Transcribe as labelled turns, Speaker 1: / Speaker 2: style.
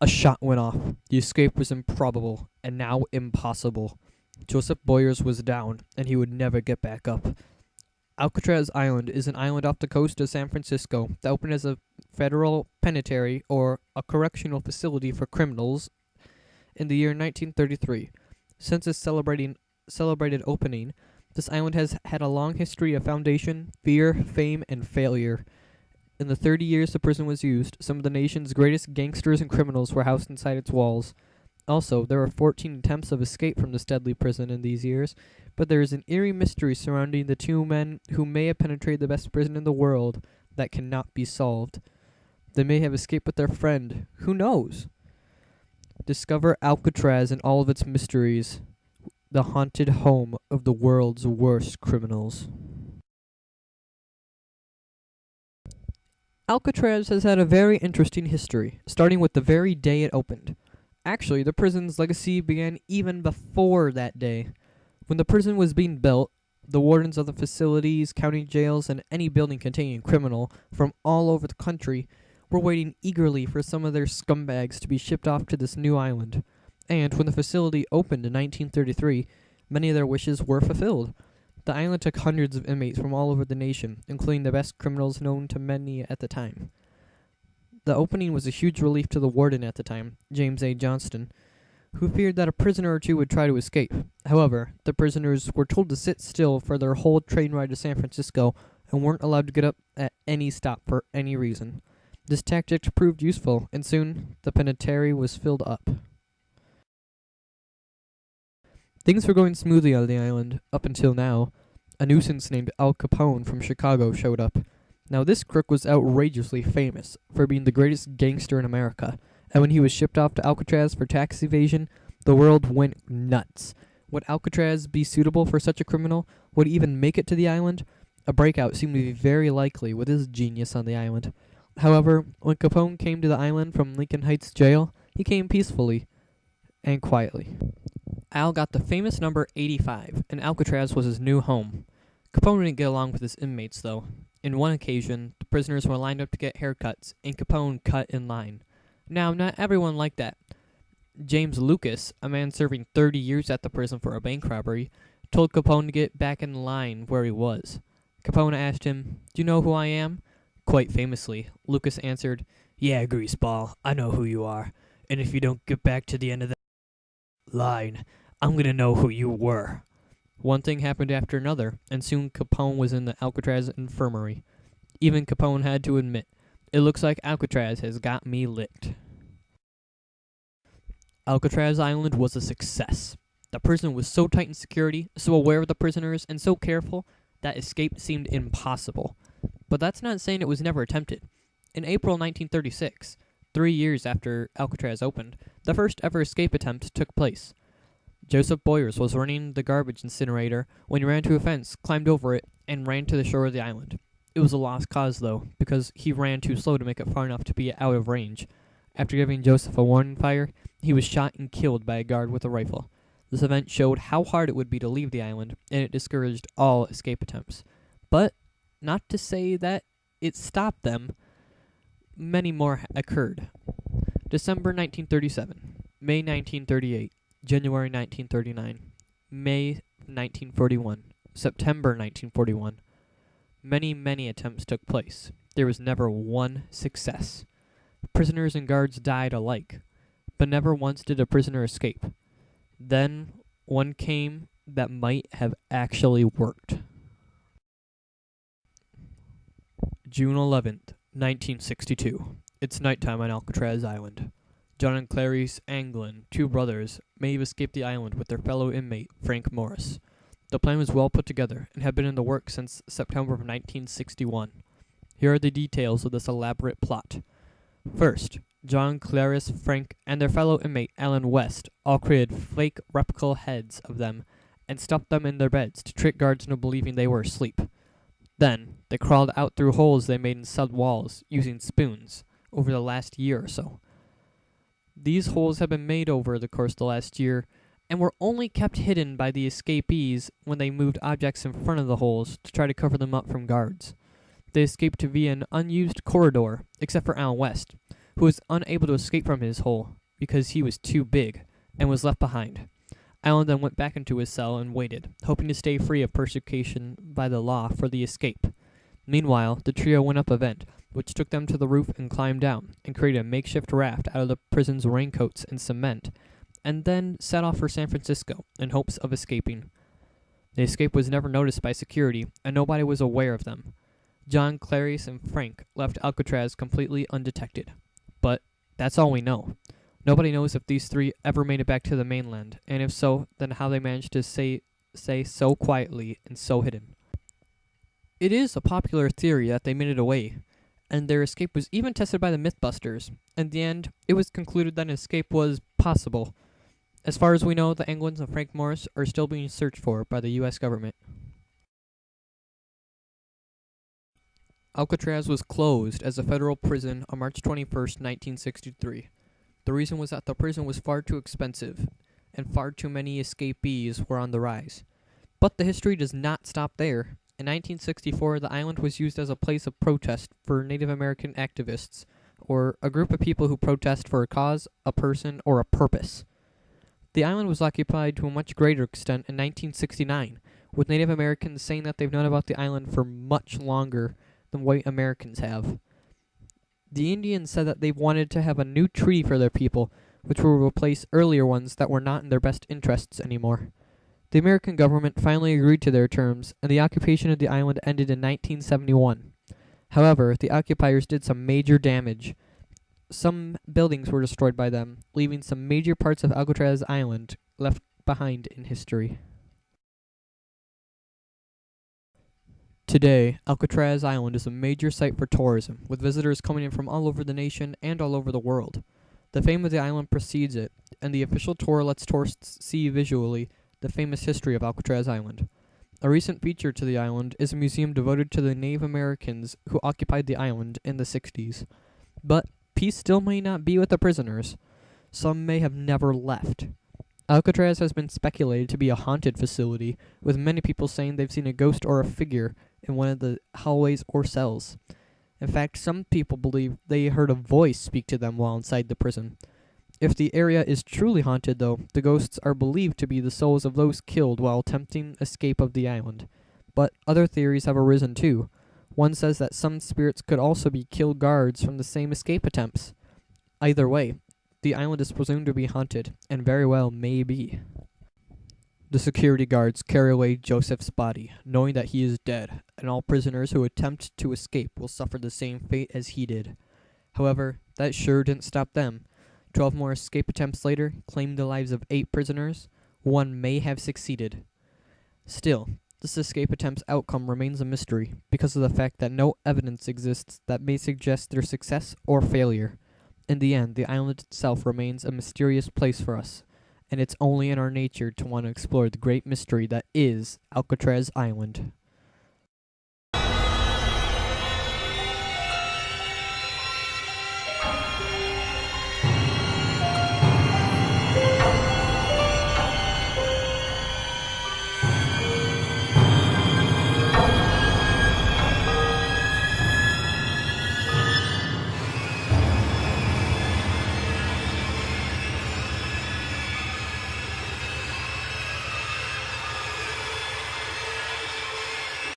Speaker 1: A shot went off. The escape was improbable, and now impossible. Joseph Boyers was down, and he would never get back up. Alcatraz Island is an island off the coast of San Francisco that opened as a federal penitentiary or a correctional facility for criminals in the year 1933. Since its celebrated opening, this island has had a long history of foundation, fear, fame, and failure. In the 30 years the prison was used, some of the nation's greatest gangsters and criminals were housed inside its walls. Also, there were 14 attempts of escape from this deadly prison in these years, but there is an eerie mystery surrounding the two men who may have penetrated the best prison in the world that cannot be solved. They may have escaped with their friend. Who knows? Discover Alcatraz and all of its mysteries, the haunted home of the world's worst criminals. Alcatraz has had a very interesting history, starting with the very day it opened. Actually, the prison's legacy began even before that day. When the prison was being built, the wardens of the facilities, county jails, and any building containing a criminal from all over the country were waiting eagerly for some of their scumbags to be shipped off to this new island. And when the facility opened in 1933, many of their wishes were fulfilled. The island took hundreds of inmates from all over the nation, including the best criminals known to many at the time. The opening was a huge relief to the warden at the time, James A. Johnston, who feared that a prisoner or two would try to escape. However, the prisoners were told to sit still for their whole train ride to San Francisco and weren't allowed to get up at any stop for any reason. This tactic proved useful, and soon the penitentiary was filled up. Things were going smoothly on the island, up until now. A nuisance named Al Capone from Chicago showed up. Now this crook was outrageously famous for being the greatest gangster in America, and when he was shipped off to Alcatraz for tax evasion, the world went nuts. Would Alcatraz be suitable for such a criminal? Would he even make it to the island? A breakout seemed to be very likely with his genius on the island. However, when Capone came to the island from Lincoln Heights jail, he came peacefully and quietly. Al got the famous number 85, and Alcatraz was his new home. Capone didn't get along with his inmates, though. In one occasion, the prisoners were lined up to get haircuts, and Capone cut in line. Now, not everyone liked that. James Lucas, a man serving 30 years at the prison for a bank robbery, told Capone to get back in line where he was. Capone asked him, "Do you know who I am?" Quite famously, Lucas answered, "Yeah, greaseball, I know who you are, and if you don't get back to the end of the line, I'm gonna know who you were." One thing happened after another, and soon Capone was in the Alcatraz infirmary. Even Capone had to admit, "It looks like Alcatraz has got me licked." Alcatraz Island was a success. The prison was so tight in security, so aware of the prisoners, and so careful that escape seemed impossible. But that's not saying it was never attempted. In April 1936, 3 years after Alcatraz opened, the first ever escape attempt took place. Joseph Boyers was running the garbage incinerator when he ran to a fence, climbed over it, and ran to the shore of the island. It was a lost cause, though, because he ran too slow to make it far enough to be out of range. After giving Joseph a warning fire, he was shot and killed by a guard with a rifle. This event showed how hard it would be to leave the island, and it discouraged all escape attempts. But not to say that it stopped them. Many more occurred. December 1937, May 1938, January 1939, May 1941, September 1941. Many attempts took place. There was never one success. Prisoners and guards died alike, but never once did a prisoner escape. Then one came that might have actually worked. June 11th, 1962. It's nighttime on Alcatraz Island. John and Clarice Anglin, two brothers, may have escaped the island with their fellow inmate, Frank Morris. The plan was well put together and had been in the works since September of 1961. Here are the details of this elaborate plot. First, John, Clarice, Frank, and their fellow inmate, Alan West, all created fake replica heads of them and stuffed them in their beds to trick guards into believing they were asleep. Then, they crawled out through holes they made in stud walls using spoons over the last year or so. These holes have been made over the course of the last year and were only kept hidden by the escapees when they moved objects in front of the holes to try to cover them up from guards. They escaped via an unused corridor, except for Alan West, who was unable to escape from his hole because he was too big and was left behind. Allen then went back into his cell and waited, hoping to stay free of persecution by the law for the escape. Meanwhile, the trio went up a vent, which took them to the roof and climbed down, and created a makeshift raft out of the prison's raincoats and cement, and then set off for San Francisco in hopes of escaping. The escape was never noticed by security, and nobody was aware of them. John, Clarice, and Frank left Alcatraz completely undetected. But that's all we know. Nobody knows if these three ever made it back to the mainland, and if so, then how they managed to stay so quietly and so hidden. It is a popular theory that they made it away, and their escape was even tested by the Mythbusters. In the end, it was concluded that an escape was possible. As far as we know, the Angwins and Frank Morris are still being searched for by the U.S. government. Alcatraz was closed as a federal prison on March 21st, 1963. The reason was that the prison was far too expensive, and far too many escapees were on the rise. But the history does not stop there. In 1964, the island was used as a place of protest for Native American activists, or a group of people who protest for a cause, a person, or a purpose. The island was occupied to a much greater extent in 1969, with Native Americans saying that they've known about the island for much longer than white Americans have. The Indians said that they wanted to have a new treaty for their people, which will replace earlier ones that were not in their best interests anymore. The American government finally agreed to their terms, and the occupation of the island ended in 1971. However, the occupiers did some major damage. Some buildings were destroyed by them, leaving some major parts of Alcatraz Island left behind in history. Today, Alcatraz Island is a major site for tourism, with visitors coming in from all over the nation and all over the world. The fame of the island precedes it, and the official tour lets tourists see visually the famous history of Alcatraz Island. A recent feature to the island is a museum devoted to the Native Americans who occupied the island in the 60s. But peace still may not be with the prisoners. Some may have never left. Alcatraz has been speculated to be a haunted facility, with many people saying they've seen a ghost or a figure in one of the hallways or cells. In fact, some people believe they heard a voice speak to them while inside the prison. If the area is truly haunted, though, the ghosts are believed to be the souls of those killed while attempting escape of the island. But other theories have arisen too. One says that some spirits could also be killed guards from the same escape attempts. Either way, the island is presumed to be haunted, and very well may be. The security guards carry away Joseph's body, knowing that he is dead, and all prisoners who attempt to escape will suffer the same fate as he did. However, that sure didn't stop them. 12 more escape attempts later claimed the lives of 8 prisoners. One may have succeeded. Still, this escape attempt's outcome remains a mystery because of the fact that no evidence exists that may suggest their success or failure. In the end, the island itself remains a mysterious place for us, and it's only in our nature to want to explore the great mystery that is Alcatraz Island.